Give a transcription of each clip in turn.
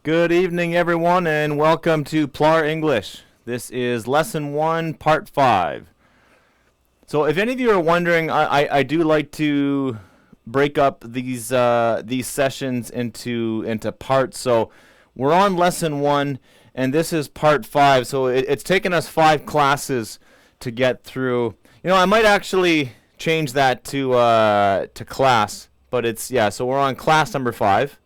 Good evening, everyone, and welcome to PLAR English. This is Lesson 1, Part 5. So if any of you are wondering, I do like to break up these sessions into parts. So we're on Lesson 1, and this is Part 5. So it's taken us 5 classes to get through. You know, I might actually change that to class, but so we're on class number 5.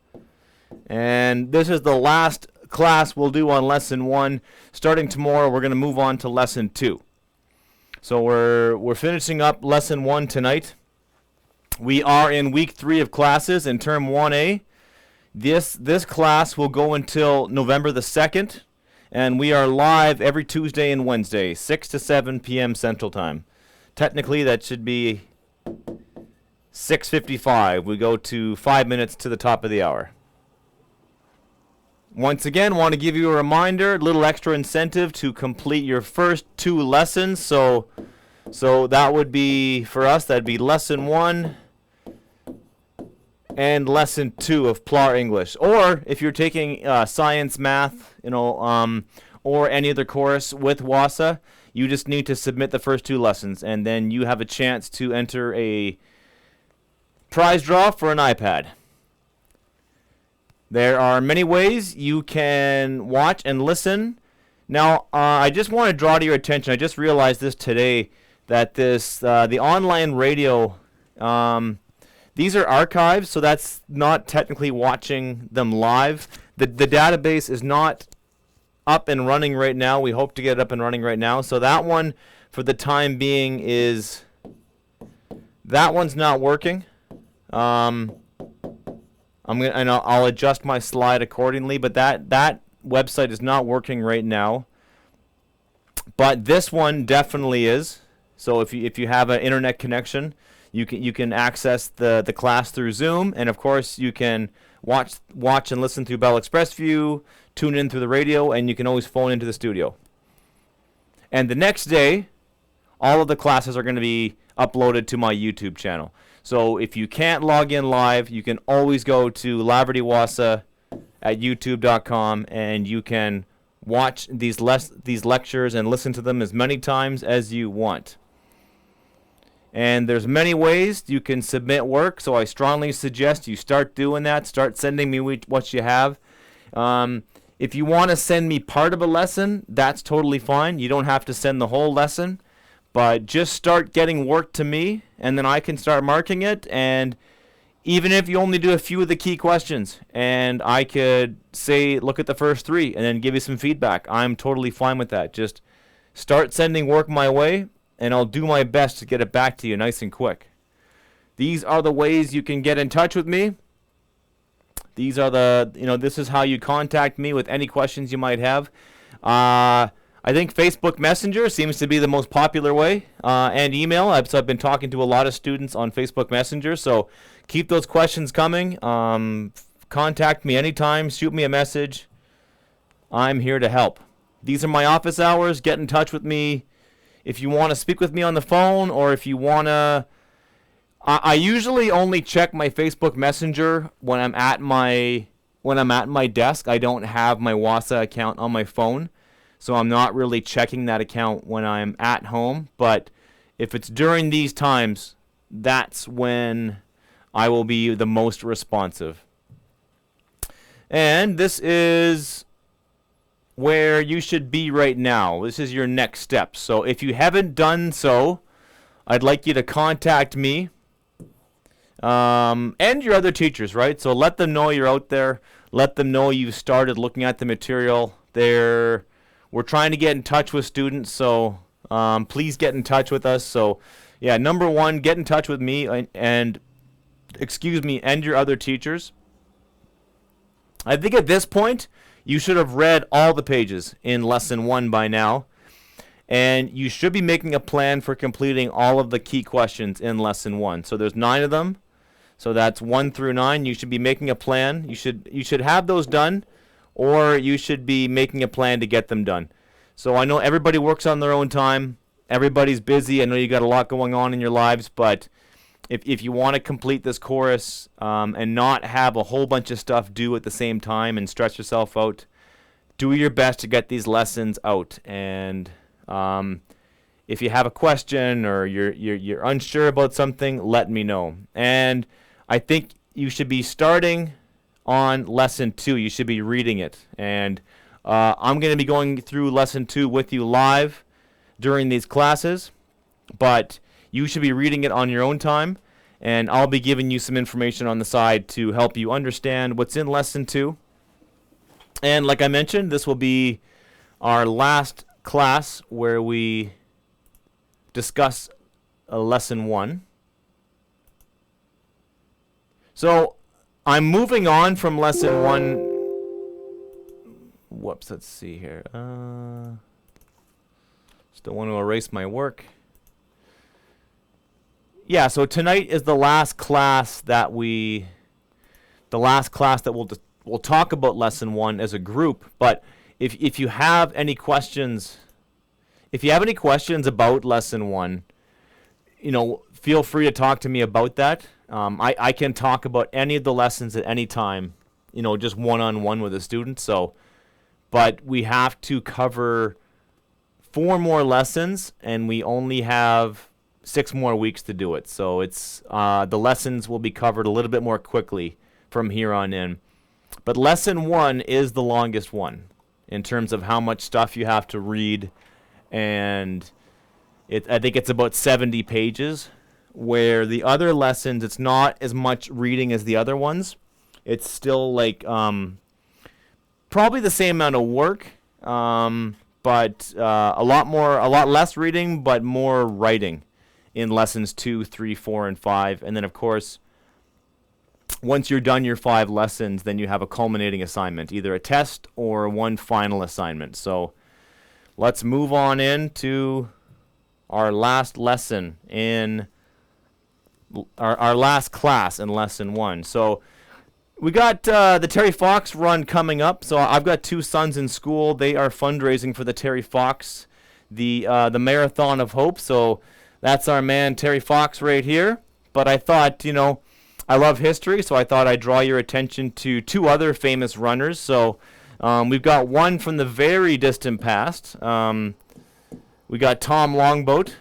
And this is the last class we'll do on Lesson 1. Starting tomorrow, we're going to move on to Lesson 2. So we're finishing up Lesson 1 tonight. We are in Week 3 of classes in Term 1A. This class will go until November the 2nd, and we are live every Tuesday and Wednesday, 6 to 7 p.m. Central Time. Technically, that should be 6:55. We go to 5 minutes to the top of the hour. Once again, want to give you a reminder, a little extra incentive to complete your first 2 lessons. So that would be, for us, that'd be Lesson 1 and Lesson 2 of PLAR English. Or if you're taking science, math, or any other course with WASA, you just need to submit the first 2 lessons, and then you have a chance to enter a prize draw for an iPad. There are many ways you can watch and listen. Now, I just want to draw to your attention, I just realized this today, that the online radio, these are archives, so that's not technically watching them live. The database is not up and running right now. We hope to get it up and running right now. So that one, for the time being, that one's not working. I'll adjust my slide accordingly, but that website is not working right now. But this one definitely is. So if you have an internet connection, you can access the class through Zoom, and of course you can watch and listen through Bell ExpressVu, tune in through the radio, and you can always phone into the studio. And the next day, all of the classes are going to be uploaded to my YouTube channel. So if you can't log in live, you can always go to Laverty Wasa at youtube.com, and you can watch these lectures and listen to them as many times as you want. And there's many ways you can submit work, so I strongly suggest you start doing that. Start sending me what you have. If you want to send me part of a lesson, that's totally fine. You don't have to send the whole lesson. But just start getting work to me, and then I can start marking it. And even if you only do a few of the key questions, and I could say, look at the first 3, and then give you some feedback, I'm totally fine with that. Just start sending work my way, and I'll do my best to get it back to you nice and quick. These are the ways you can get in touch with me. These are this is how you contact me with any questions you might have. I think Facebook Messenger seems to be the most popular way, and email. So I've been talking to a lot of students on Facebook Messenger, so keep those questions coming. Contact me anytime, shoot me a message. I'm here to help. These are my office hours. Get in touch with me if you want to speak with me on the phone, or if you want to... I usually only check my Facebook Messenger when I'm at my desk. I don't have my WASA account on my phone. So I'm not really checking that account when I'm at home. But if it's during these times, that's when I will be the most responsive. And this is where you should be right now. This is your next step. So if you haven't done so, I'd like you to contact me and your other teachers, right? So let them know you're out there. Let them know you've started looking at the material. We're trying to get in touch with students, so please get in touch with us. So, yeah, number 1, get in touch with me and your other teachers. I think at this point, you should have read all the pages in Lesson 1 by now, and you should be making a plan for completing all of the key questions in Lesson 1. So there's 9 of them, so that's 1 through 9. You should be making a plan. You should have those done, or you should be making a plan to get them done. So I know everybody works on their own time. Everybody's busy. I know you got a lot going on in your lives, but if you want to complete this course and not have a whole bunch of stuff due at the same time and stress yourself out, do your best to get these lessons out. And if you have a question or you're unsure about something, let me know. And I think you should be starting on lesson 2. You should be reading it. And I'm going to be going through lesson 2 with you live during these classes, but you should be reading it on your own time, and I'll be giving you some information on the side to help you understand what's in lesson 2. And like I mentioned, this will be our last class where we discuss lesson 1. So I'm moving on from lesson 1. Whoops, let's see here. Just don't want to erase my work. Yeah, so tonight is the last class that we'll talk about lesson 1 as a group. But if you have any questions, about lesson 1, feel free to talk to me about that. I can talk about any of the lessons at any time, just one-on-one with a student. But we have to cover 4 more lessons, and we only have 6 more weeks to do it. So it's the lessons will be covered a little bit more quickly from here on in. But lesson 1 is the longest one in terms of how much stuff you have to read, and I think it's about 70 pages, where the other lessons, it's not as much reading as the other ones. It's still like probably the same amount of work, but a lot less reading, but more writing in lessons 2, 3, 4, and 5. And then, of course, once you're done your 5 lessons, then you have a culminating assignment, either a test or one final assignment. So let's move on into our last lesson in our last class in lesson 1. So we got the Terry Fox run coming up. So I've got 2 sons in school. They are fundraising for the Terry Fox, the Marathon of Hope. So that's our man Terry Fox right here. But I thought, I love history, so I thought I'd draw your attention to 2 other famous runners. So we've got one from the very distant past. We got Tom Longboat.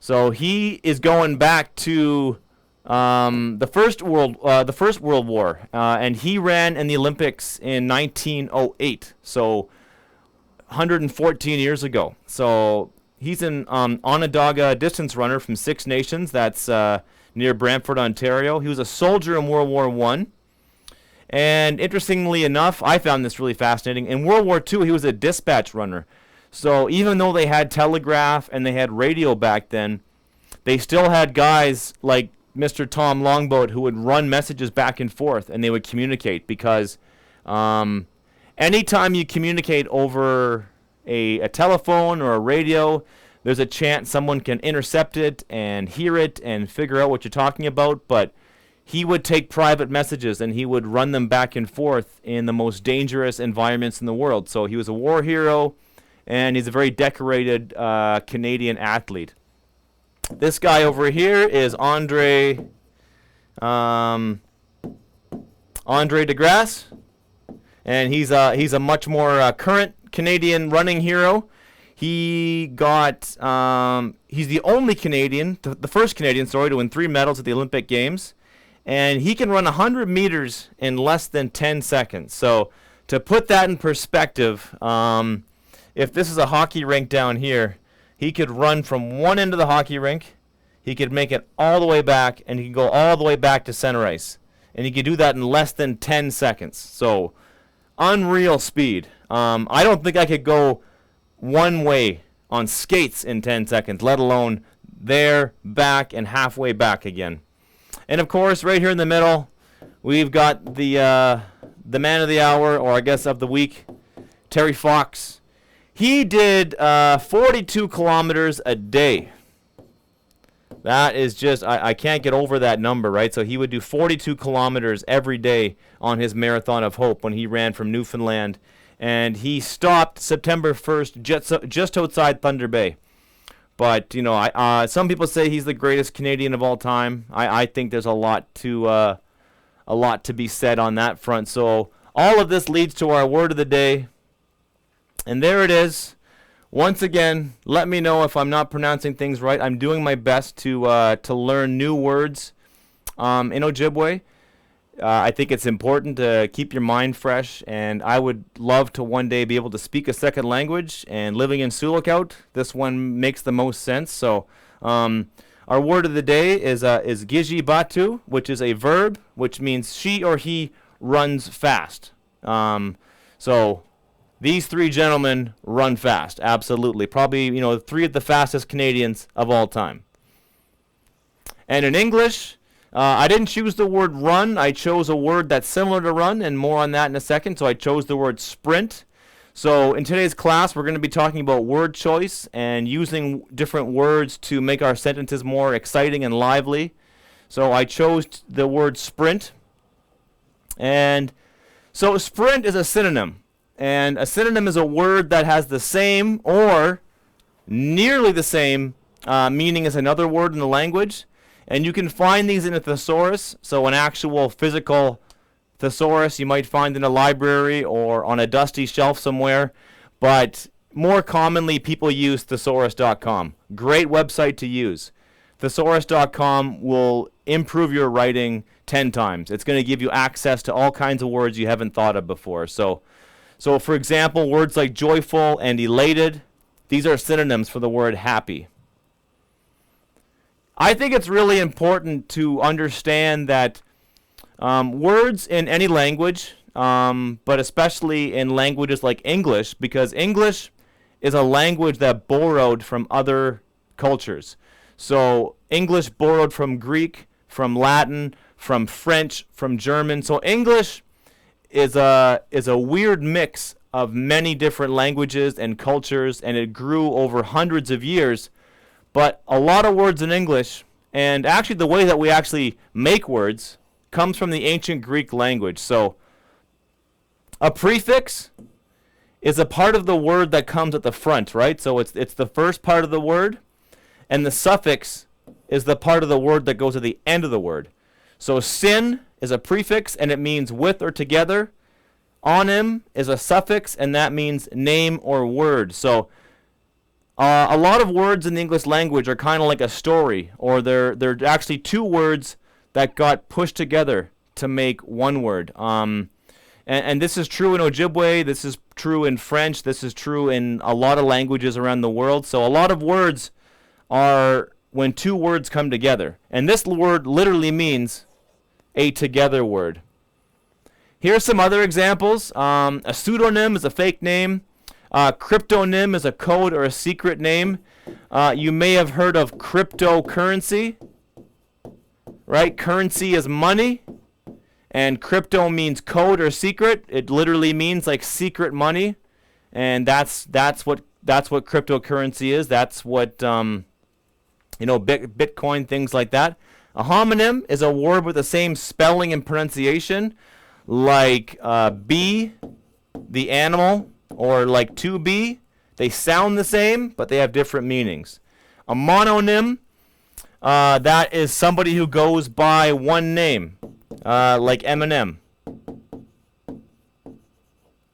So he is going back to the First World War, and he ran in the Olympics in 1908. So 114 years ago. So he's an Onondaga distance runner from Six Nations. That's near Brantford, Ontario. He was a soldier in World War I. And interestingly enough, I found this really fascinating. In World War II, he was a dispatch runner. So even though they had telegraph and they had radio back then, they still had guys like Mr. Tom Longboat who would run messages back and forth, and they would communicate, because anytime you communicate over a telephone or a radio, there's a chance someone can intercept it and hear it and figure out what you're talking about. But he would take private messages and he would run them back and forth in the most dangerous environments in the world. So he was a war hero, and he's a very decorated Canadian athlete. This guy over here is Andre DeGrasse, and he's a much more current Canadian running hero. He got he's the only Canadian, the first Canadian, to win 3 medals at the Olympic Games, and he can run 100 meters in less than 10 seconds. So to put that in perspective, if this is a hockey rink down here, he could run from one end of the hockey rink, he could make it all the way back, and he could go all the way back to center ice. And he could do that in less than 10 seconds. So, unreal speed. I don't think I could go one way on skates in 10 seconds, let alone there, back, and halfway back again. And of course, right here in the middle, we've got the man of the hour, or I guess of the week, Terry Fox. He did 42 kilometers a day. That is just, I can't get over that number, right? So he would do 42 kilometers every day on his Marathon of Hope when he ran from Newfoundland. And he stopped September 1st just outside Thunder Bay. But some people say he's the greatest Canadian of all time. I think there's a lot to be said on that front. So all of this leads to our word of the day, and there it is. Once again, let me know if I'm not pronouncing things right. I'm doing my best to learn new words in Ojibwe. I think it's important to keep your mind fresh, and I would love to one day be able to speak a second language. And living in Sioux Lookout, this one makes the most sense. So our word of the day is Giji Batu, which is a verb, which means she or he runs fast. So these three gentlemen run fast, absolutely. Probably, three of the fastest Canadians of all time. And in English, I didn't choose the word run. I chose a word that's similar to run, and more on that in a second. So I chose the word sprint. So in today's class, we're going to be talking about word choice and using different words to make our sentences more exciting and lively. So I chose the word sprint. And so sprint is a synonym. And a synonym is a word that has the same or nearly the same meaning as another word in the language. And you can find these in a thesaurus. So an actual physical thesaurus you might find in a library or on a dusty shelf somewhere. But more commonly, people use thesaurus.com. Great website to use. Thesaurus.com will improve your writing 10 times. It's going to give you access to all kinds of words you haven't thought of before. So for example, words like joyful and elated, these are synonyms for the word happy. I think it's really important to understand that words in any language, but especially in languages like English, because English is a language that borrowed from other cultures. So English borrowed from Greek, from Latin, from French, from German. So English is a weird mix of many different languages and cultures, and it grew over hundreds of years. But a lot of words in English, and actually the way that we actually make words, comes from the ancient Greek language. So a prefix is a part of the word that comes at the front, right? So it's the first part of the word, and the suffix is the part of the word that goes at the end of the word. So sin is a prefix, and it means with or together. Onim is a suffix, and that means name or word. So a lot of words in the English language are kind of like a story, or they're actually two words that got pushed together to make one word. And this is true in Ojibwe, this is true in French, this is true in a lot of languages around the world. So a lot of words are when two words come together. And this word literally means a together word. Here are some other examples. A pseudonym is a fake name. Cryptonym is a code or a secret name. You may have heard of cryptocurrency, right? Currency is money, and crypto means code or secret. It literally means like secret money, and that's what cryptocurrency is. That's what Bitcoin, things like that. A homonym is a word with the same spelling and pronunciation, like bee, the animal, or like to be. They sound the same, but they have different meanings. A mononym, that is somebody who goes by one name, like Eminem.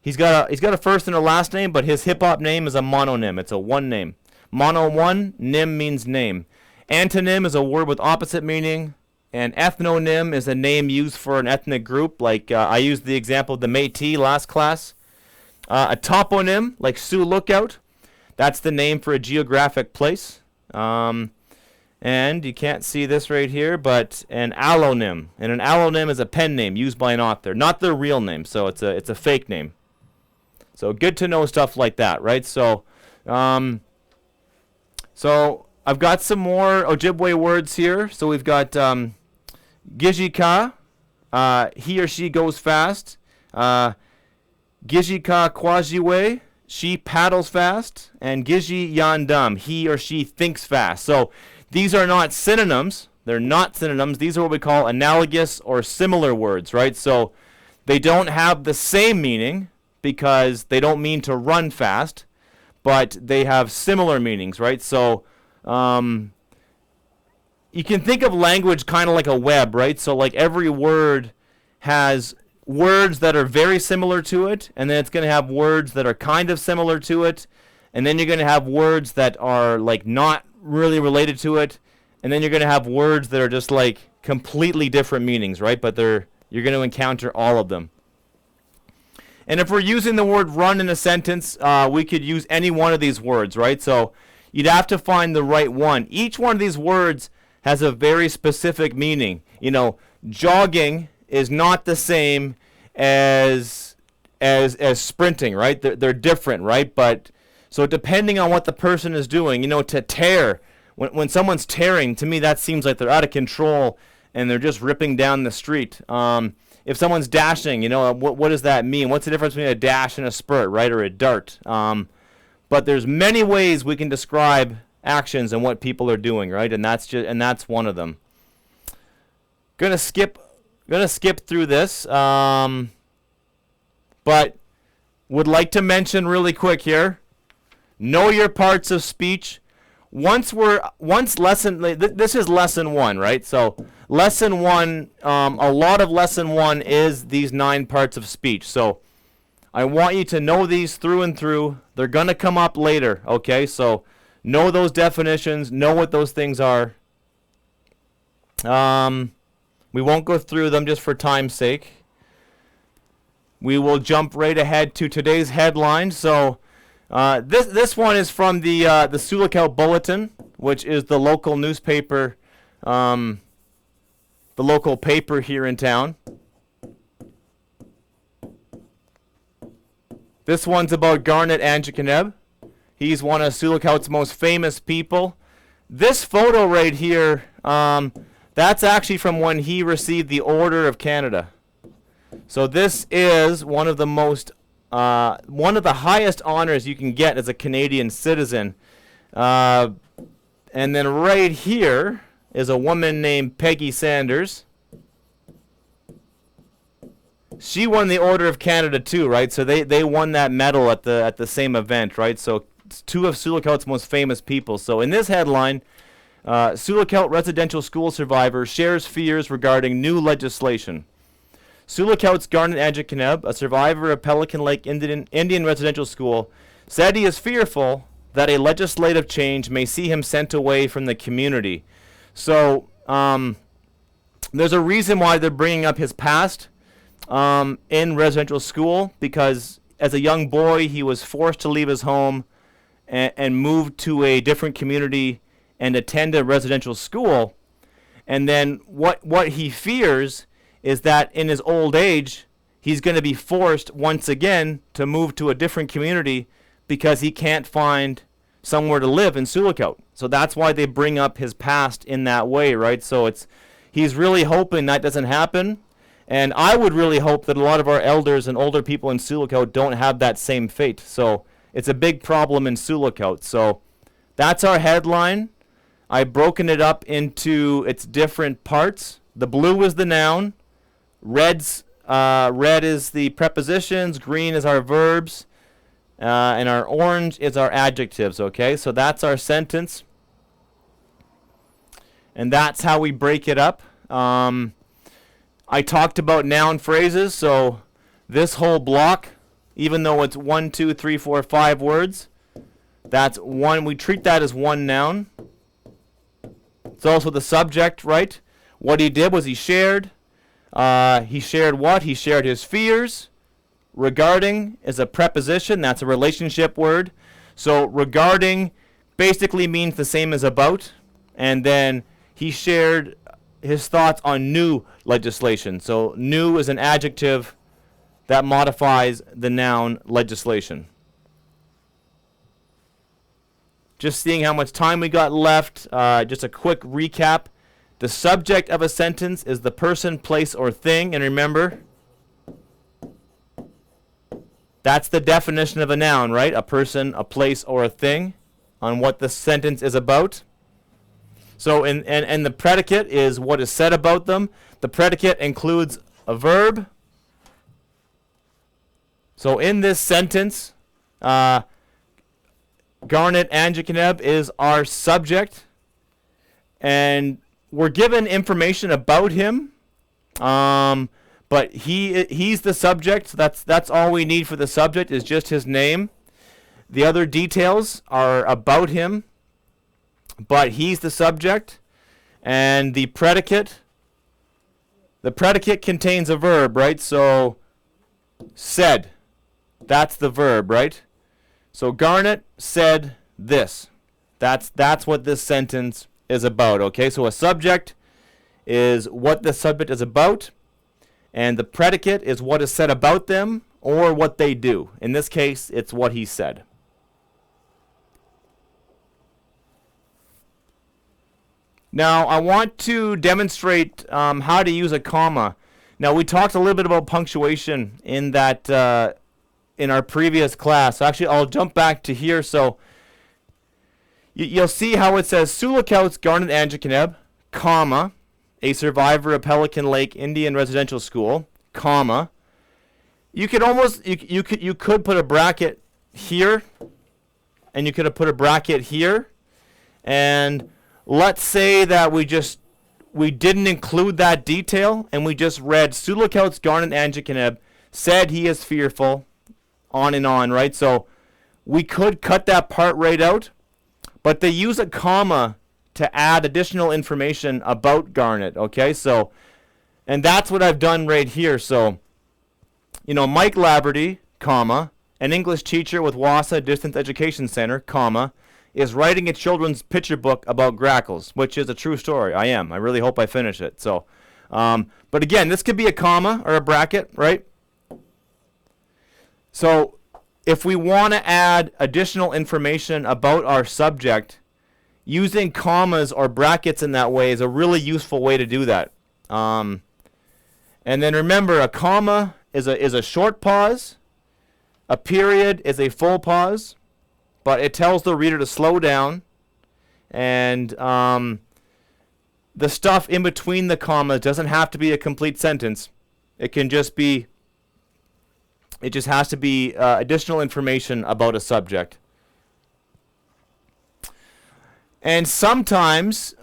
He's got a first and a last name, but his hip-hop name is a mononym. It's a one name. Mono one, nym means name. Antonym is a word with opposite meaning. And ethnonym is a name used for an ethnic group, like I used the example of the Métis last class. A toponym, like Sioux Lookout, that's the name for a geographic place. And you can't see this right here, but an allonym. And an allonym is a pen name used by an author, not their real name, so it's a fake name. So good to know stuff like that, right? So I've got some more Ojibwe words here. So we've got Gijika, he or she goes fast. Gijika Kwajiwe, she paddles fast. And Giji Yandam, he or she thinks fast. So these are not synonyms. They're not synonyms. These are what we call analogous or similar words, right? So they don't have the same meaning because they don't mean to run fast, but they have similar meanings, right? So You can think of language kind of like a web, right? So like every word has words that are very similar to it, and then it's going to have words that are kind of similar to it, and then you're going to have words that are like not really related to it, and then you're going to have words that are just like completely different meanings, right? But you're going to encounter all of them. And if we're using the word run in a sentence, we could use any one of these words, right? So you'd have to find the right one. Each one of these words has a very specific meaning. You know, jogging is not the same as sprinting, right? They're different, right? But so depending on what the person is doing, you know, to tear, when someone's tearing, to me that seems like they're out of control and they're just ripping down the street. If someone's dashing, you know, what does that mean? What's the difference between a dash and a spurt, right, or a dart? But there's many ways we can describe actions and what people are doing, right? And that's one of them. Gonna skip through this, but would like to mention really quick here. Know your parts of speech. This is lesson 1, right? So lesson 1, a lot of lesson 1 is these 9 parts of speech. So I want you to know these through and through. They're gonna come up later, okay? So know those definitions, know what those things are. We won't go through them just for time's sake. We will jump right ahead to today's headline. So this one is from the Sioux Lookout Bulletin, which is the local newspaper, the local paper here in town. This one's about Garnet Anjikaneb. He's one of Sioux Lookout's most famous people. This photo right here, that's actually from when he received the Order of Canada. So this is one of the highest honors you can get as a Canadian citizen. And then right here is a woman named Peggy Sanders. She won the Order of Canada too, right? So they won that medal at the same event, right? So it's 2 of Sioux Lookout's most famous people. So in this headline, Sioux Lookout residential school survivor shares fears regarding new legislation. Sioux Lookout's Garnet Anjikaneb, a survivor of Pelican Lake Indian Residential School, said he is fearful that a legislative change may see him sent away from the community. So there's a reason why they're bringing up his past in residential school, because as a young boy he was forced to leave his home and moved to a different community and attend a residential school. And then what he fears is that in his old age, he's going to be forced once again to move to a different community because he can't find somewhere to live in Sioux Lookout. So that's why they bring up his past in that way, right? So he's really hoping that doesn't happen. And I would really hope that a lot of our elders and older people in Sioux Lookout don't have that same fate. So it's a big problem in Sioux Lookout. So that's our headline. I've broken it up into its different parts. The blue is the noun. Red is the prepositions, green is our verbs, and our orange is our adjectives, okay? So that's our sentence. And that's how we break it up. I talked about noun phrases, so this whole block, even though it's 1, 2, 3, 4, 5 words, that's one, we treat that as one noun. It's also the subject, right? What he did was he shared. He shared what? He shared his fears. Regarding is a preposition. That's a relationship word. So regarding basically means the same as about. And then he shared his thoughts on new legislation. So new is an adjective that modifies the noun legislation. Just seeing how much time we got left. Just a quick recap. The subject of a sentence is the person, place, or thing. And remember, that's the definition of a noun, right? A person, a place, or a thing on what the sentence is about. So, and the predicate is what is said about them. The predicate includes a verb. So in this sentence, Garnet Anjikaneb is our subject, and we're given information about him, but he's the subject. That's all we need for the subject is just his name. The other details are about him, but he's the subject, and the predicate contains a verb, right? So said, that's the verb, right? So Garnet said this. That's what this sentence is about, okay? So a subject is what the subject is about, and the predicate is what is said about them or what they do. In this case, it's what he said. Now, I want to demonstrate how to use a comma. Now, we talked a little bit about punctuation in that in our previous class. So actually, I'll jump back to here. So you'll see how it says Sulakouts Garnet Anjikaneb, comma, a survivor of Pelican Lake Indian Residential School, comma. You could almost you could put a bracket here, and you could have put a bracket here, and let's say that we didn't include that detail, and we just read Sulakouts Garnet Anjikaneb said he is fearful, on and on, right? So we could cut that part right out, but they use a comma to add additional information about Garnet, okay? So, and that's what I've done right here. So, Mike Laverty, comma, an English teacher with Wassa Distance Education Center, comma, is writing a children's picture book about grackles, which is a true story. I really hope I finish it. So, but again, this could be a comma or a bracket, right? So if we want to add additional information about our subject, using commas or brackets in that way is a really useful way to do that. And then remember, a comma is a short pause. A period is a full pause. But it tells the reader to slow down, and the stuff in between the commas doesn't have to be a complete sentence. It can just be, it just has to be additional information about a subject. And sometimes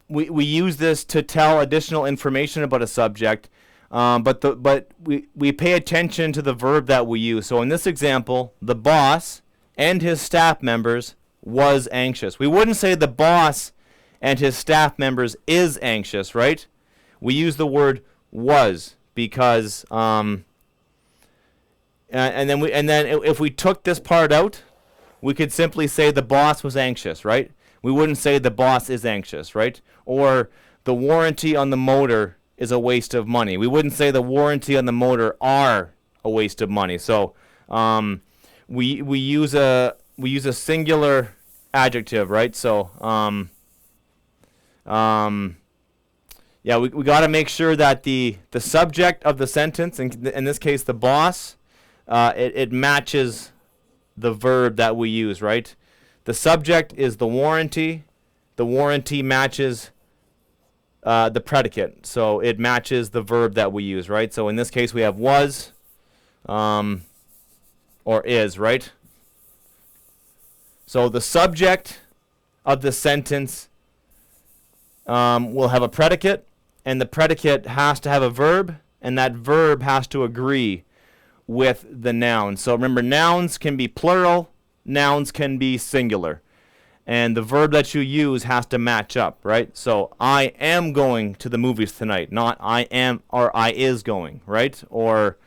we use this to tell additional information about a subject, but we pay attention to the verb that we use. So in this example, the boss and his staff members was anxious. We wouldn't say the boss and his staff members is anxious, right? We use the word was because and then if we took this part out, we could simply say the boss was anxious, right? We wouldn't say the boss is anxious, right? Or the warranty on the motor is a waste of money. We wouldn't say the warranty on the motor are a waste of money. So we use a singular adjective, right? So yeah, we got to make sure that the subject of the sentence, in this case the boss, it matches the verb that we use, right? The subject is the warranty matches the predicate, so it matches the verb that we use, right? So in this case we have was or is, right? So the subject of the sentence will have a predicate, and the predicate has to have a verb, and that verb has to agree with the noun. So remember, nouns can be plural, nouns can be singular, and the verb that you use has to match up, right? So I am going to the movies tonight, not I am or I is going, right? Or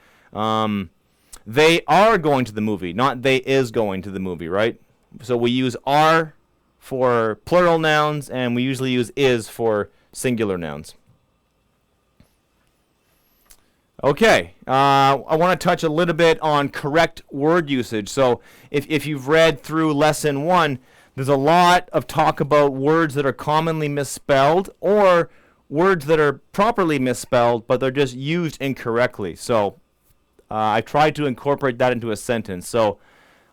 they are going to the movie, not they is going to the movie, right? So we use are for plural nouns, and we usually use is for singular nouns. Okay, I want to touch a little bit on correct word usage. So if you've read through lesson 1, there's a lot of talk about words that are commonly misspelled or words that are properly misspelled, but they're just used incorrectly. So I tried to incorporate that into a sentence. So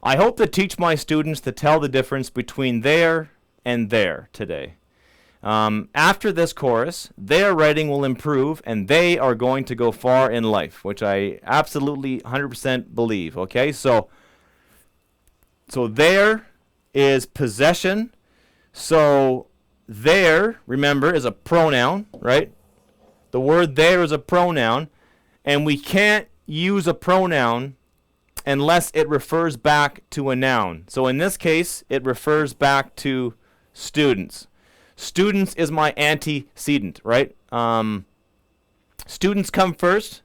I hope to teach my students to tell the difference between there and there today. After this course, their writing will improve and they are going to go far in life, which I absolutely 100% believe. Okay, so So there is possession. So there, remember, is a pronoun, right? The word there is a pronoun, and we can't use a pronoun unless it refers back to a noun. So in this case, it refers back to students. Students is my antecedent, right? Students come first,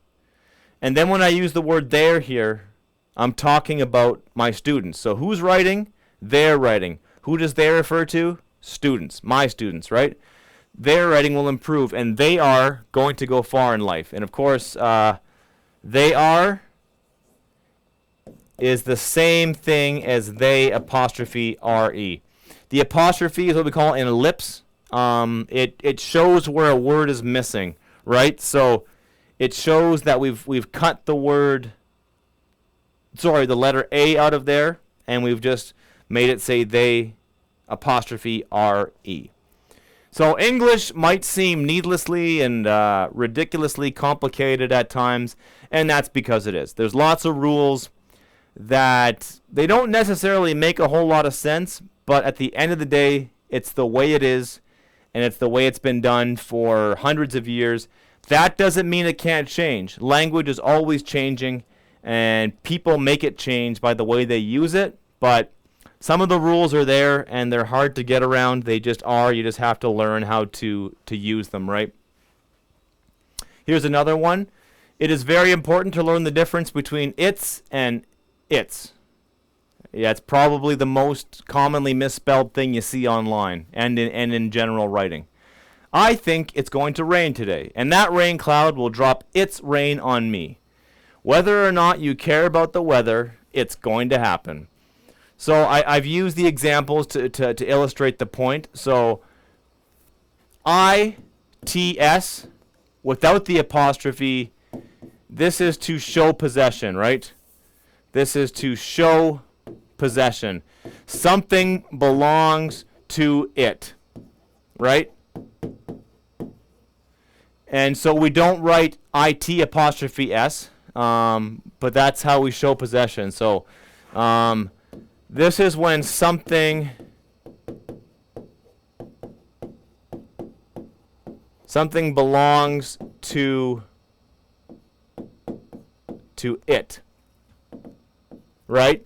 and then when I use the word there here, I'm talking about my students. So who's writing? They're writing. Who does they refer to? Students, my students, right? Their writing will improve, and they are going to go far in life. And of course, they are is the same thing as they apostrophe re. The apostrophe is what we call an ellipse. It shows where a word is missing, right? So it shows that we've cut the letter A out of there, and we've just made it say they apostrophe re. So English might seem needlessly and ridiculously complicated at times, and that's because it is. There's lots of rules that they don't necessarily make a whole lot of sense, but at the end of the day, it's the way it is, and it's the way it's been done for hundreds of years. That doesn't mean it can't change. Language is always changing, and people make it change by the way they use it, but some of the rules are there, and they're hard to get around. They just are. You just have to learn how to use them, right? Here's another one. It is very important to learn the difference between its and its. Yeah, it's probably the most commonly misspelled thing you see online and in general writing. I think it's going to rain today, and that rain cloud will drop its rain on me. Whether or not you care about the weather, it's going to happen. So I've used the examples to illustrate the point. So ITS without the apostrophe, this is to show possession, right? This is to show possession. Something belongs to it, right? And so we don't write IT apostrophe S, but that's how we show possession. So this is when something belongs to it, right?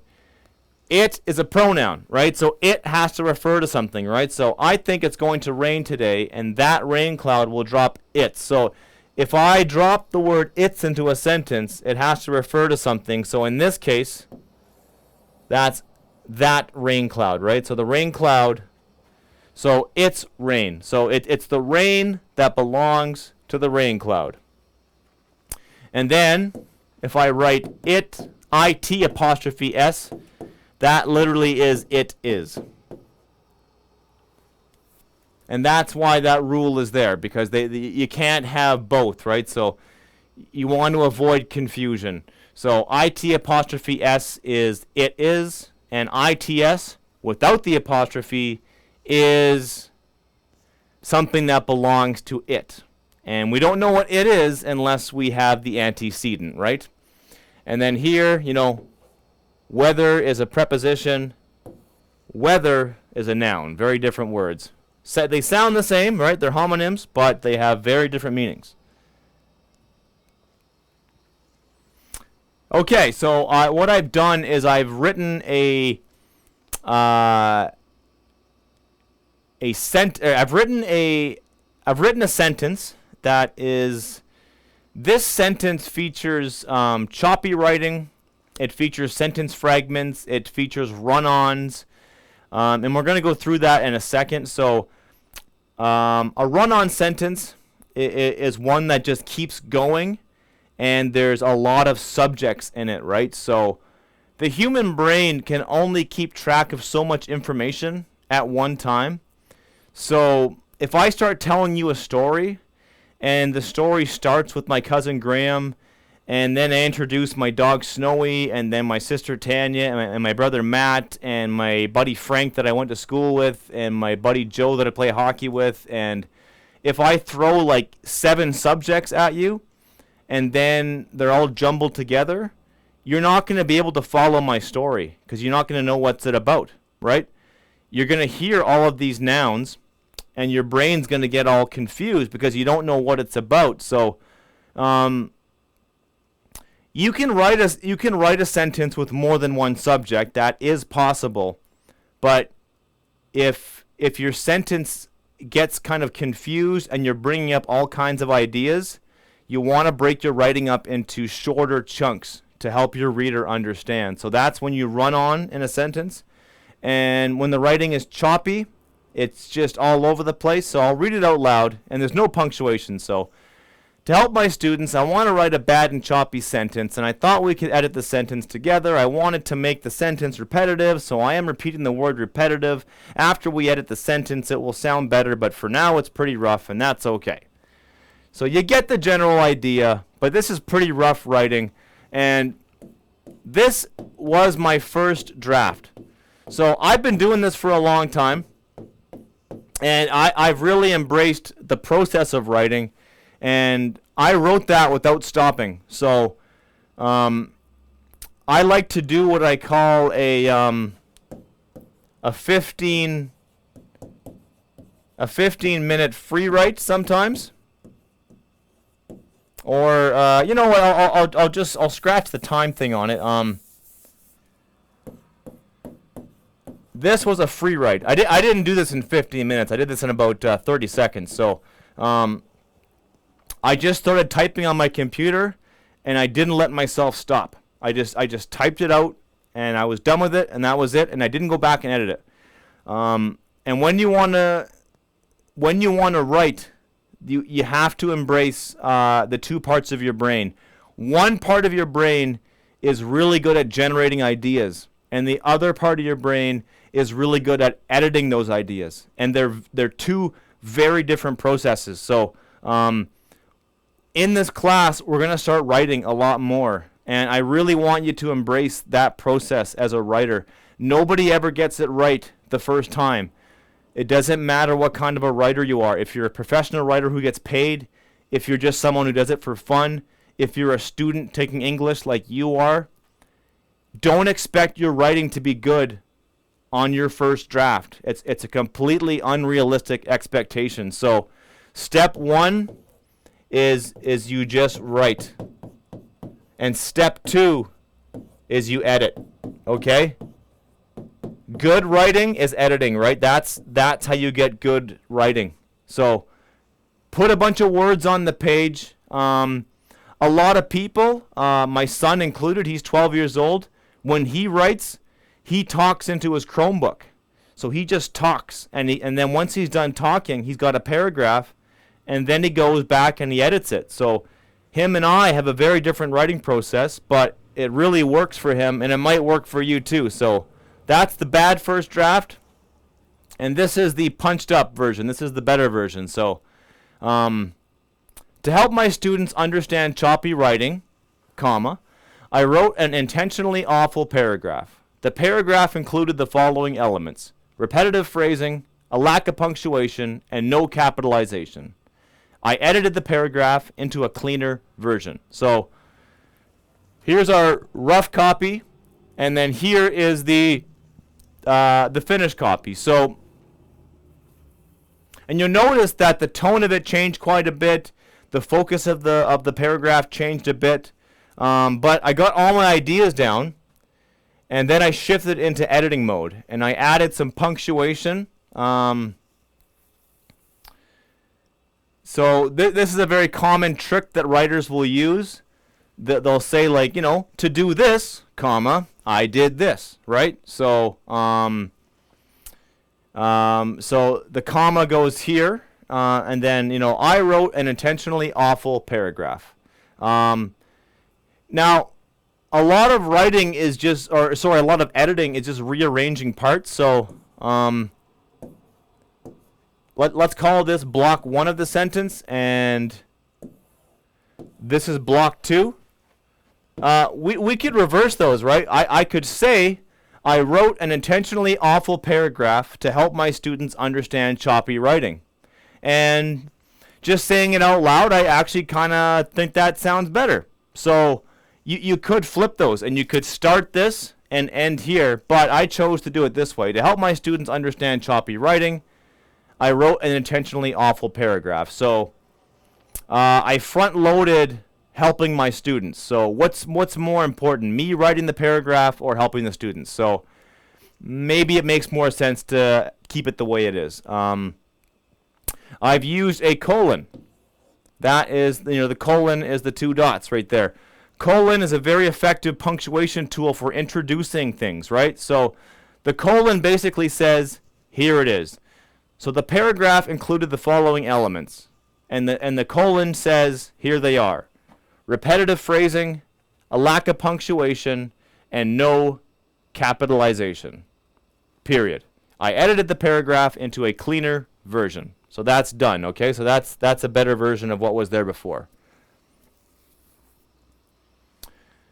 It is a pronoun, right? So it has to refer to something, right? So I think it's going to rain today, and that rain cloud will drop it. So if I drop the word it's into a sentence, it has to refer to something. So in this case, that's that rain cloud, right? So the rain cloud, so it's rain. So it's the rain that belongs to the rain cloud. And then if I write it apostrophe S, that literally is it is. And that's why that rule is there, because you can't have both, right? So you want to avoid confusion. So it apostrophe S is it is, and its without the apostrophe is something that belongs to it. And we don't know what it is unless we have the antecedent, right? And then here, whether is a preposition, whether is a noun. Very different words. They sound the same, right? They're homonyms, but they have very different meanings. Okay, so what I've done is I've written I've written a sentence that is. This sentence features choppy writing. It features sentence fragments. It features run-ons, and we're going to go through that in a second. So a run-on sentence is one that just keeps going, and there's a lot of subjects in it, right? So the human brain can only keep track of so much information at one time. So if I start telling you a story, and the story starts with my cousin Graham, and then I introduce my dog Snowy, and then my sister Tanya, and my brother Matt, and my buddy Frank that I went to school with, and my buddy Joe that I play hockey with, and if I throw like 7 subjects at you, and then they're all jumbled together, you're not going to be able to follow my story because you're not going to know what's it about, right? You're going to hear all of these nouns, and your brain's going to get all confused because you don't know what it's about. So you can write a sentence with more than one subject. That is possible. But if your sentence gets kind of confused and you're bringing up all kinds of ideas, you want to break your writing up into shorter chunks to help your reader understand. So that's when you run on in a sentence. And when the writing is choppy, it's just all over the place. So I'll read it out loud, and there's no punctuation. So to help my students, I want to write a bad and choppy sentence, and I thought we could edit the sentence together. I wanted to make the sentence repetitive, so I am repeating the word repetitive. After we edit the sentence, it will sound better, but for now it's pretty rough, and that's okay. So you get the general idea, but this is pretty rough writing, and this was my first draft. So I've been doing this for a long time, and I've really embraced the process of writing. And I wrote that without stopping. So I like to do what I call a 15-minute free write sometimes. Or you know what? I'll scratch the time thing on it. This was a free write. I didn't do this in 15 minutes. I did this in about 30 seconds. So I just started typing on my computer, and I didn't let myself stop. I just typed it out, and I was done with it, and that was it. And I didn't go back and edit it. And when you wanna write, you have to embrace the two parts of your brain. One part of your brain is really good at generating ideas, and the other part of your brain is really good at editing those ideas. And they're two very different processes. So in this class, we're going to start writing a lot more. And I really want you to embrace that process as a writer. Nobody ever gets it right the first time. It doesn't matter what kind of a writer you are. If you're a professional writer who gets paid, if you're just someone who does it for fun, if you're a student taking English like you are, don't expect your writing to be good on your first draft. It's a completely unrealistic expectation. So step one is you just write. And step two is you edit. Okay? Good writing is editing, right? That's how you get good writing. So put a bunch of words on the page. A lot of people, my son included, he's 12 years old. When he writes, he talks into his Chromebook. So he just talks. And then once he's done talking, he's got a paragraph. And then he goes back and he edits it. So him and I have a very different writing process, but it really works for him, and it might work for you too. So that's the bad first draft, and this is the punched up version. This is the better version. So to help my students understand choppy writing, comma, I wrote an intentionally awful paragraph. The paragraph included the following elements: repetitive phrasing, a lack of punctuation, and no capitalization. I edited the paragraph into a cleaner version. So here's our rough copy, and then here is the finished copy. So, and you'll notice that the tone of it changed quite a bit. The focus of the paragraph changed a bit. But I got all my ideas down, and then I shifted into editing mode, and I added some punctuation. So this is a very common trick that writers will use. They'll say, like, you know, to do this, comma, I did this, right? So so the comma goes here, and then, you know, I wrote an intentionally awful paragraph. Now, a lot of writing is just, a lot of editing is just rearranging parts. So let's call this block 1 of the sentence, and this is block 2. We could reverse those, right? I could say I wrote an intentionally awful paragraph to help my students understand choppy writing. And just saying it out loud, I actually kind of think that sounds better. So you could flip those, and you could start this and end here, but I chose to do it this way. To help my students understand choppy writing, I wrote an intentionally awful paragraph. So I front-loaded helping my students. So what's more important, me writing the paragraph or helping the students? So maybe it makes more sense to keep it the way it is. I've used a colon. That is, the colon is the 2 dots right there. Colon is a very effective punctuation tool for introducing things, right? So the colon basically says, here it is. So the paragraph included the following elements, and the colon says, here they are. Repetitive phrasing, a lack of punctuation, and no capitalization. Period. I edited the paragraph into a cleaner version. So that's done, okay? So that's a better version of what was there before.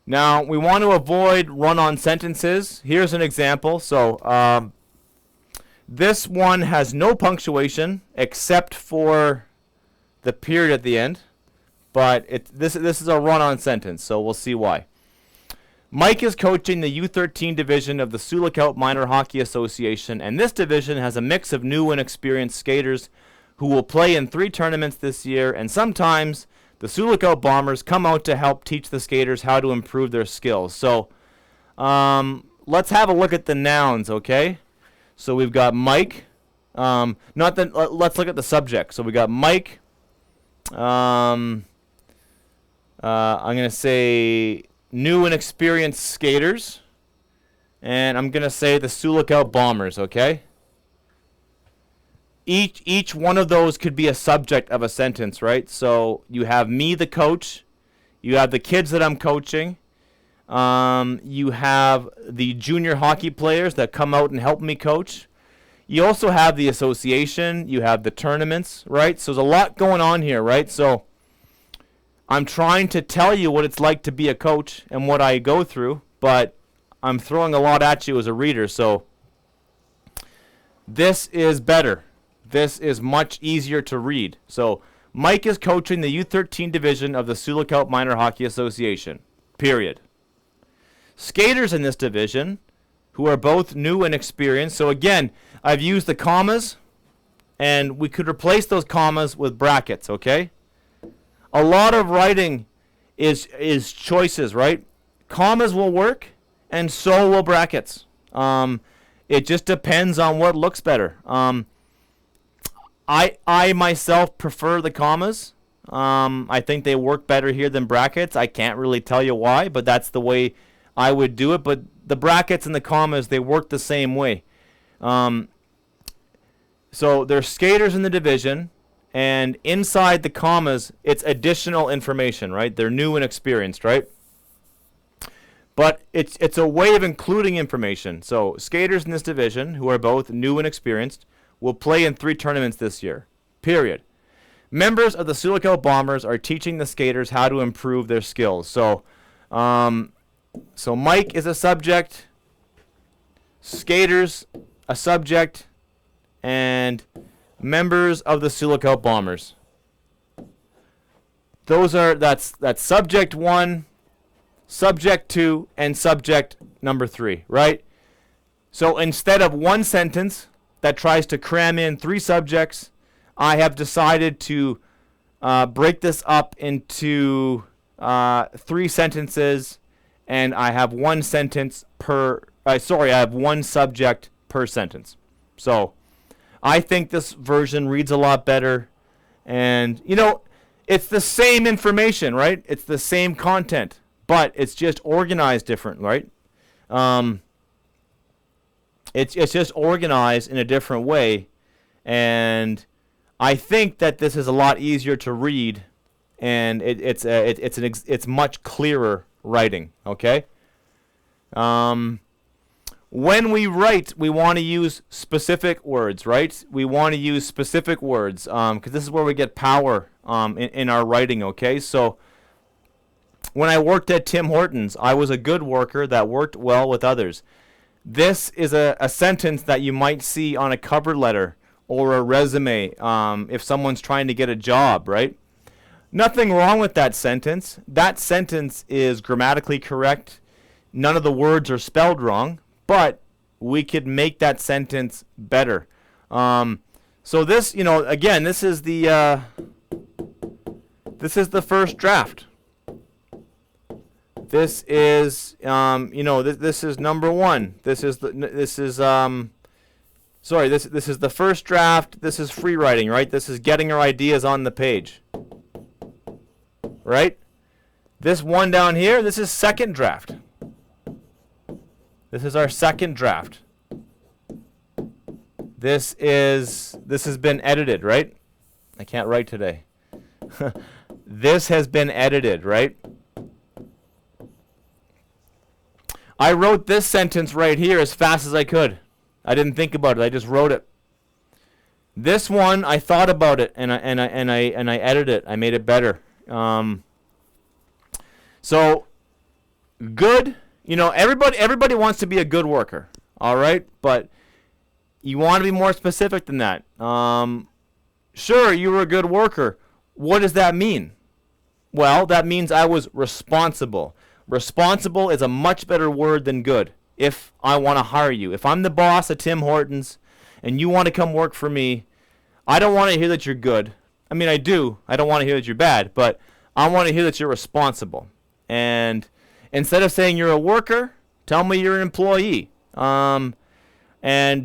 Now, we want to avoid run-on sentences. Here's an example. So this one has no punctuation except for the period at the end. But this is a run-on sentence, so we'll see why. Mike is coaching the U13 division of the Sioux Lookout Minor Hockey Association, and this division has a mix of new and experienced skaters who will play in 3 tournaments this year, and sometimes the Sioux Lookout Bombers come out to help teach the skaters how to improve their skills. So let's have a look at the nouns, okay? So we've got Mike. Let's look at the subject. So we got Mike. I'm going to say new and experienced skaters. And I'm going to say the Sioux Lookout Bombers, okay? Each one of those could be a subject of a sentence, right? So you have me, the coach. You have the kids that I'm coaching. You have the junior hockey players that come out and help me coach. You also have the association. You have the tournaments, right? So there's a lot going on here, right? So I'm trying to tell you what it's like to be a coach and what I go through, but I'm throwing a lot at you as a reader. So this is better. This is much easier to read. So Mike is coaching the U13 division of the Sioux Lookout Minor Hockey Association. Period. Skaters in this division, who are both new and experienced. So again, I've used the commas, and we could replace those commas with brackets, okay? A lot of writing is choices, right? Commas will work, and so will brackets. It just depends on what looks better. I myself prefer the commas. I think they work better here than brackets. I can't really tell you why, but that's the way I would do it. But the brackets and the commas, they work the same way. So there's skaters in the division, and inside the commas, it's additional information, right? They're new and experienced, right? But it's a way of including information. So skaters in this division, who are both new and experienced, will play in 3 tournaments this year. Period. Members of the Sioux Lookout Bombers are teaching the skaters how to improve their skills. So Mike is a subject, skaters a subject, and members of the Sioux Lookout Bombers. That's subject 1, subject 2, and subject number 3, right? So instead of one sentence that tries to cram in 3 subjects, I have decided to break this up into 3 sentences, and I have one sentence per. I have one subject per sentence. So I think this version reads a lot better, and it's the same information, right? It's the same content, but it's just organized different, right? It's just organized in a different way, and I think that this is a lot easier to read, and it's much clearer writing. Okay. When we write, we want to use specific words, right? We want to use specific words because this is where we get power in our writing. Okay, so when I worked at Tim Hortons, I was a good worker that worked well with others. This is a sentence that you might see on a cover letter or a resume if someone's trying to get a job, right? Nothing wrong with that sentence. That sentence is grammatically correct. None of the words are spelled wrong, but we could make that sentence better. So this, again, this is the first draft. This is, this is number one. This is the first draft. This is free writing, right? This is getting our ideas on the page, right? This one down here, this is second draft. This is our second draft. This has been edited, right? I can't write today. This has been edited, right? I wrote this sentence right here as fast as I could. I didn't think about it. I just wrote it. This one, I thought about it and I edited it. I made it better. So good. Everybody wants to be a good worker. All right, but you want to be more specific than that. Sure, you were a good worker. What does that mean? Well, that means I was responsible. Responsible is a much better word than good if I want to hire you. If I'm the boss at Tim Hortons and you want to come work for me, I don't want to hear that you're good. I mean, I do. I don't want to hear that you're bad, but I want to hear that you're responsible. And instead of saying you're a worker, tell me you're an employee. And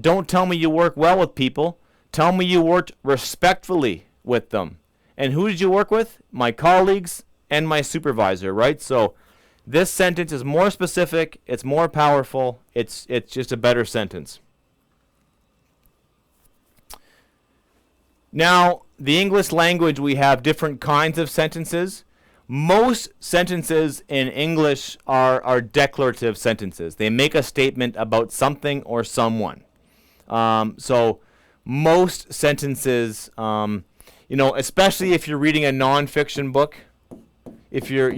don't tell me you work well with people. Tell me you worked respectfully with them. And who did you work with? My colleagues and my supervisor, right? So this sentence is more specific. It's more powerful. It's just a better sentence. Now, the English language, we have different kinds of sentences. Most sentences in English are declarative sentences. They make a statement about something or someone. So most sentences, especially if you're reading a nonfiction book, if you're,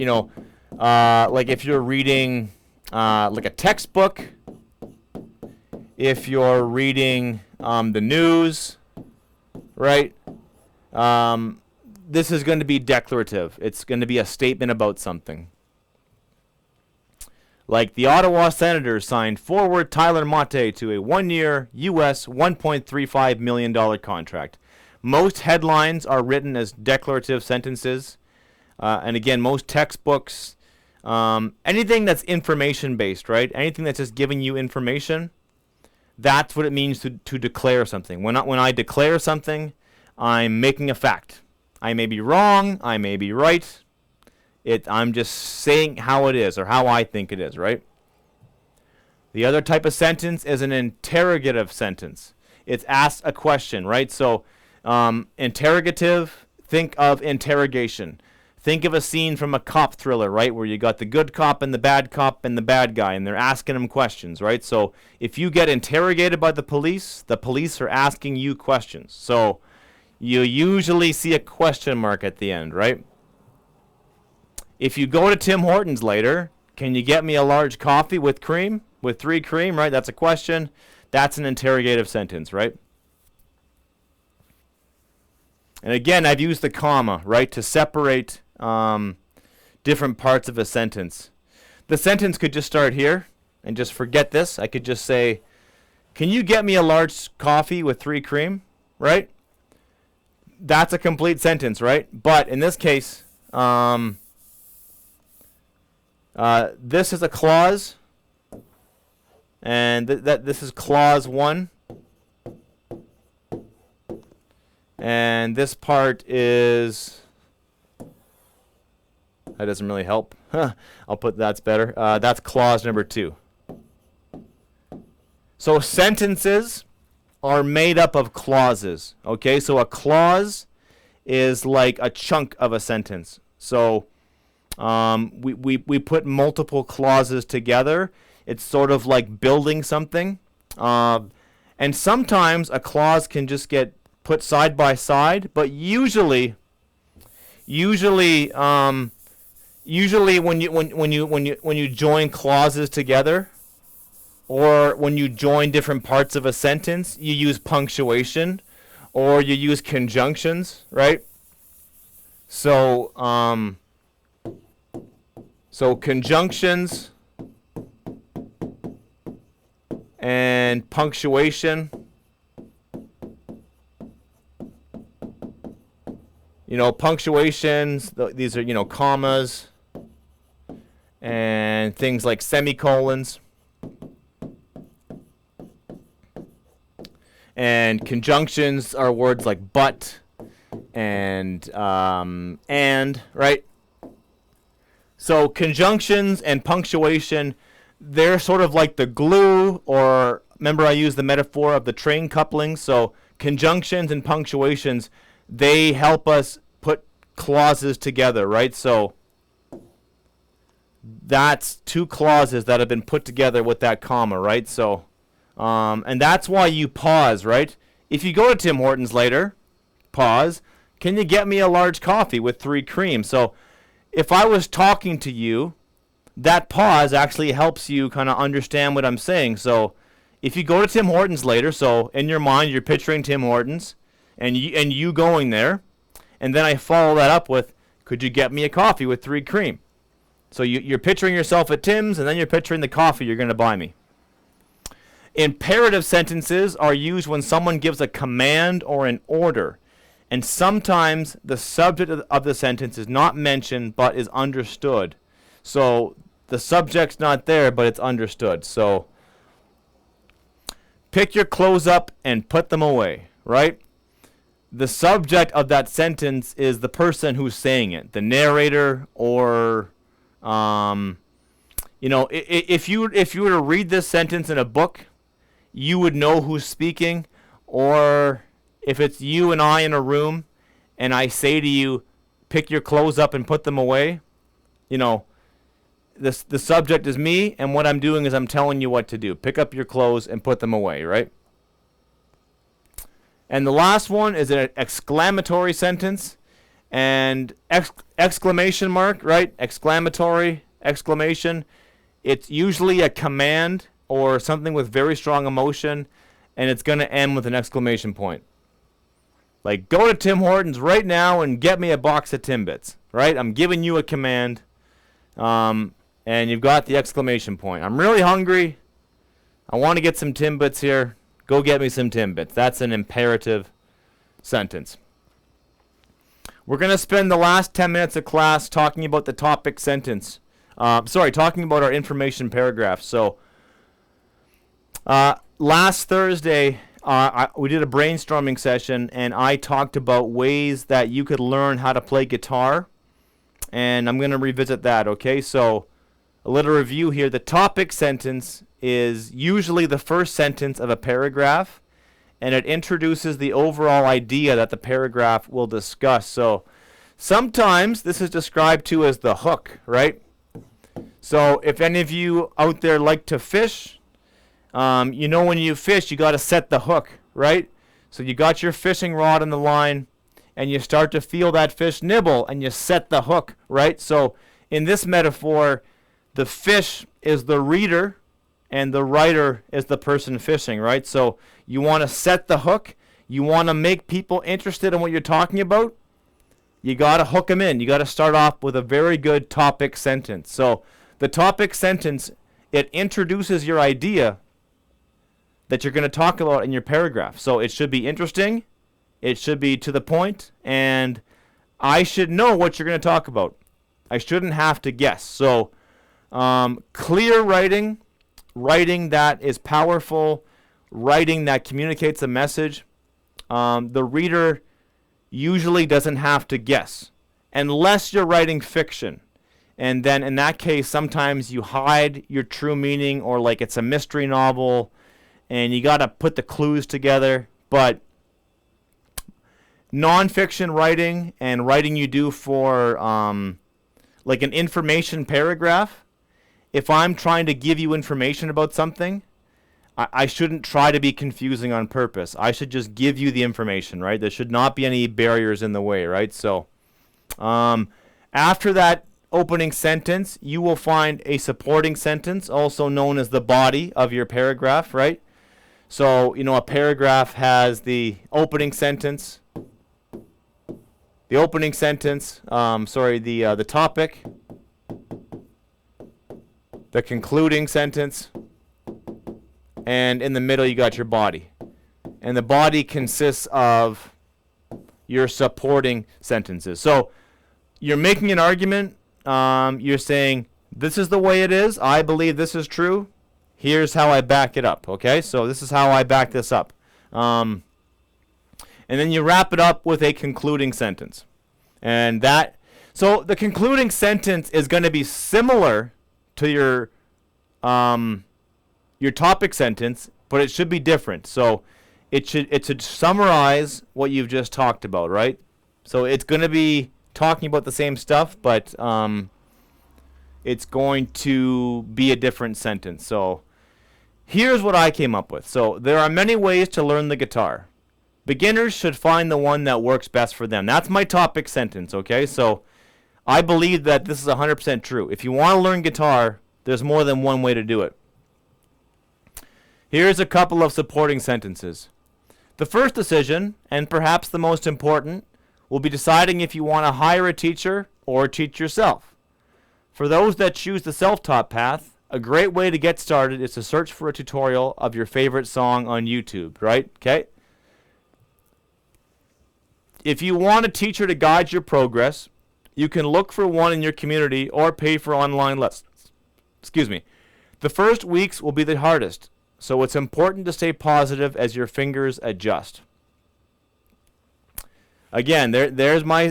like if you're reading like a textbook, if you're reading the news, right? This is going to be declarative. It's going to be a statement about something. Like the Ottawa Senators signed forward Tyler Mate to a 1-year US $1.35 million contract. Most headlines are written as declarative sentences. And again, most textbooks, anything that's information based, right? Anything that's just giving you information, that's what it means to declare something. When I declare something, I'm making a fact. I may be wrong, I may be right. I'm just saying how it is or how I think it is, right? The other type of sentence is an interrogative sentence. It asks a question, right? So interrogative, think of interrogation. Think of a scene from a cop thriller, right, where you got the good cop and the bad bad guy, and they're asking him questions, right? So if you get interrogated by the police are asking you questions. So you usually see a question mark at the end, right? If you go to Tim Hortons later, can you get me a large coffee with cream? With 3 cream, right? That's a question. That's an interrogative sentence, right? And again, I've used the comma, right, to separate different parts of a sentence. The sentence could just start here and just forget this. I could just say, can you get me a large coffee with 3 cream, right? That's a complete sentence, right? But in this case, this is a clause, and this is clause 1. And this part is, that doesn't really help. I'll put that's better. That's clause number 2. So sentences are made up of clauses. Okay, so a clause is like a chunk of a sentence. So we put multiple clauses together. It's sort of like building something. And sometimes a clause can just get put side by side, but usually when you join clauses together, or when you join different parts of a sentence, you use punctuation or you use conjunctions, right? So, so conjunctions and punctuation. You know, punctuations, these are, you know, commas and things like semicolons. And conjunctions are words like but and, right? So conjunctions and punctuation, they're sort of like the glue, or remember I used the metaphor of the train couplings. So conjunctions and punctuations, they help us put clauses together, right? So that's two clauses that have been put together with that comma, right? So, and that's why you pause, right? If you go to Tim Hortons later, pause, can you get me a large coffee with 3 cream? So if I was talking to you, that pause actually helps you kind of understand what I'm saying. So if you go to Tim Hortons later, so in your mind you're picturing Tim Hortons and you going there, and then I follow that up with, could you get me a coffee with 3 cream? So you're picturing yourself at Tim's, and then you're picturing the coffee you're going to buy me. Imperative sentences are used when someone gives a command or an order, and sometimes the subject of the sentence is not mentioned but is understood. So the subject's not there, but it's understood. So pick your clothes up and put them away, right? The subject of that sentence is the person who's saying it, the narrator, or you know, if you were to read this sentence in a book, you would know who's speaking. Or if it's you and I in a room and I say to you, pick your clothes up and put them away, you know, the subject is me, and what I'm doing is I'm telling you what to do. Pick up your clothes and put them away, right? And the last one is an exclamatory sentence. And exclamation mark, right? Exclamatory, exclamation. It's usually a command or something with very strong emotion, and it's going to end with an exclamation point. Like, go to Tim Hortons right now and get me a box of Timbits, right? I'm giving you a command, and you've got the exclamation point. I'm really hungry. I want to get some Timbits here. Go get me some Timbits. That's an imperative sentence. We're going to spend the last 10 minutes of class talking about the topic sentence. Talking about our information paragraph. So, last Thursday, we did a brainstorming session, and I talked about ways that you could learn how to play guitar. And I'm going to revisit that, okay? So, a little review here. The topic sentence is usually the first sentence of a paragraph, and it introduces the overall idea that the paragraph will discuss. So sometimes this is described to as the hook, right? So if any of you out there like to fish, you know when you fish, you got to set the hook, right? So you got your fishing rod on the line, and you start to feel that fish nibble, and you set the hook, right? So in this metaphor, the fish is the reader, and the writer is the person fishing, right? So you want to set the hook. You want to make people interested in what you're talking about. You got to hook them in. You got to start off with a very good topic sentence. So the topic sentence, it introduces your idea that you're going to talk about in your paragraph. So it should be interesting. It should be to the point, and I should know what you're going to talk about. I shouldn't have to guess. So clear writing, writing that is powerful, writing that communicates a message. The reader usually doesn't have to guess, unless you're writing fiction. And then in that case, sometimes you hide your true meaning, or like it's a mystery novel, and you got to put the clues together. But nonfiction writing and writing you do for like an information paragraph, if I'm trying to give you information about something, I shouldn't try to be confusing on purpose. I should just give you the information, right? There should not be any barriers in the way, right? So after that opening sentence, you will find a supporting sentence, also known as the body of your paragraph, right? So, you know, a paragraph has the opening sentence, the opening sentence, the topic, the concluding sentence, and in the middle you got your body. And the body consists of your supporting sentences. So you're making an argument. You're saying, this is the way it is. I believe this is true. Here's how I back it up. Okay, so this is how I back this up. And then you wrap it up with a concluding sentence. And so the concluding sentence is going to be similar to your topic sentence, but it should be different. So it should summarize what you've just talked about, right? So it's going to be talking about the same stuff, but it's going to be a different sentence. So here's what I came up with. So there are many ways to learn the guitar. Beginners should find the one that works best for them. That's my topic sentence, okay? So I believe that this is 100% true. If you want to learn guitar, there's more than one way to do it. Here's a couple of supporting sentences. The first decision, and perhaps the most important, will be deciding if you want to hire a teacher or teach yourself. For those that choose the self-taught path, a great way to get started is to search for a tutorial of your favorite song on YouTube, right? Okay? If you want a teacher to guide your progress, you can look for one in your community or pay for online lessons. Excuse me. The first weeks will be the hardest, so it's important to stay positive as your fingers adjust. Again, there is my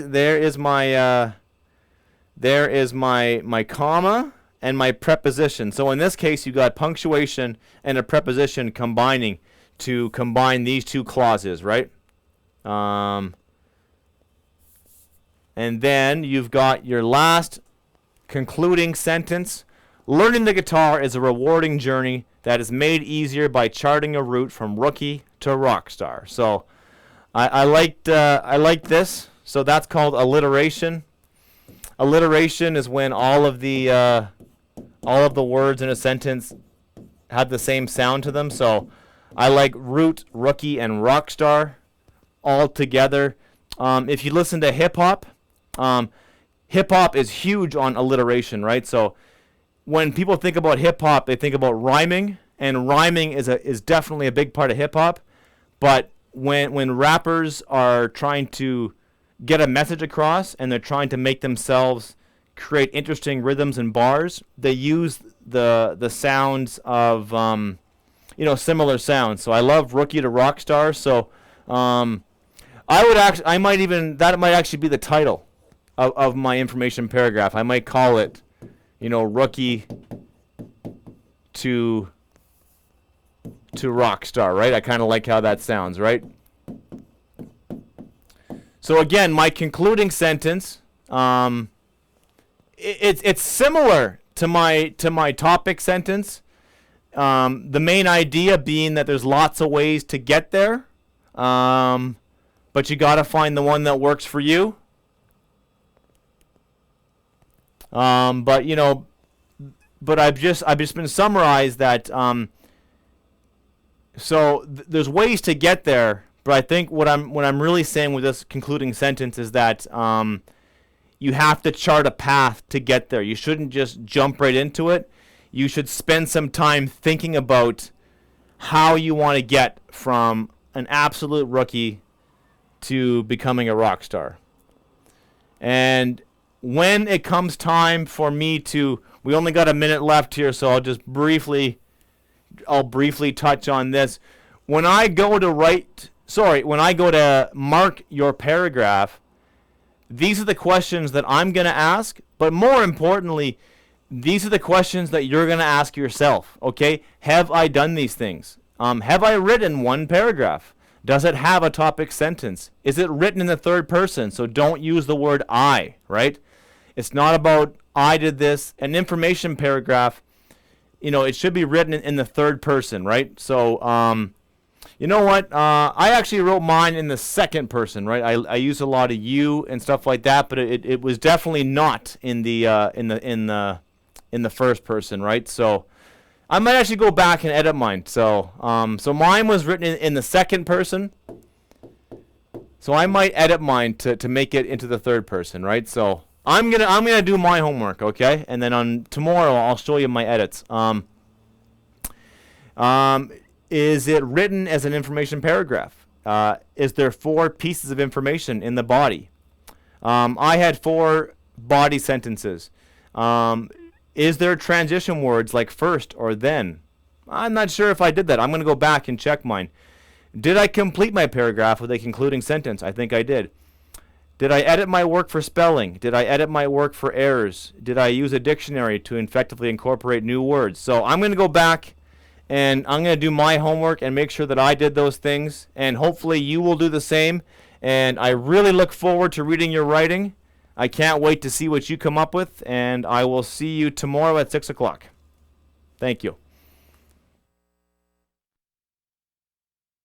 comma and my preposition. So in this case, you got punctuation and a preposition combining to combine these two clauses, right? And then you've got your last concluding sentence. Learning the guitar is a rewarding journey that is made easier by charting a route from rookie to rock star. So I liked this. So that's called alliteration. Alliteration is when all of the words in a sentence have the same sound to them. So I like root, rookie, and rock star all together. If you listen to hip hop is huge on alliteration, right? So when people think about hip hop, they think about rhyming, and rhyming is definitely a big part of hip hop. But when rappers are trying to get a message across and they're trying to make themselves create interesting rhythms and bars, they use the sounds of similar sounds. So I love rookie to rock star. So that might actually be the title of my information paragraph. I might call it, rookie to rock star, right? I kind of like how that sounds, right? So again, my concluding sentence, it's similar to my topic sentence. The main idea being that there's lots of ways to get there, but you got to find the one that works for you. But I've just been summarized that there's ways to get there, but I think what I'm really saying with this concluding sentence is that you have to chart a path to get there. You shouldn't just jump right into it. You should spend some time thinking about how you want to get from an absolute rookie to becoming a rock star. And when it comes time for me we only got a minute left here, so I'll briefly touch on this. When I go to mark your paragraph, these are the questions that I'm going to ask, but more importantly, these are the questions that you're going to ask yourself, okay? Have I done these things? Have I written one paragraph? Does it have a topic sentence? Is it written in the third person? So don't use the word I, right? It's not about I did this. An information paragraph, it should be written in the third person, right? So, you know what? I actually wrote mine in the second person, right? I used a lot of you and stuff like that, but it was definitely not in the first person, right? So I might actually go back and edit mine. So mine was written in the second person, So I might edit mine to make it into the third person, right? So I'm gonna do my homework, okay? And then on tomorrow I'll show you my edits. Is it written as an information paragraph? Is there 4 pieces of information in the body? I had 4 body sentences. Is there transition words like first or then? I'm not sure if I did that. I'm going to go back and check mine. Did I complete my paragraph with a concluding sentence? I think I did. Did I edit my work for spelling? Did I edit my work for errors? Did I use a dictionary to effectively incorporate new words? So I'm going to go back and I'm going to do my homework and make sure that I did those things. And hopefully you will do the same. And I really look forward to reading your writing. I can't wait to see what you come up with. And I will see you tomorrow at 6 o'clock. Thank you.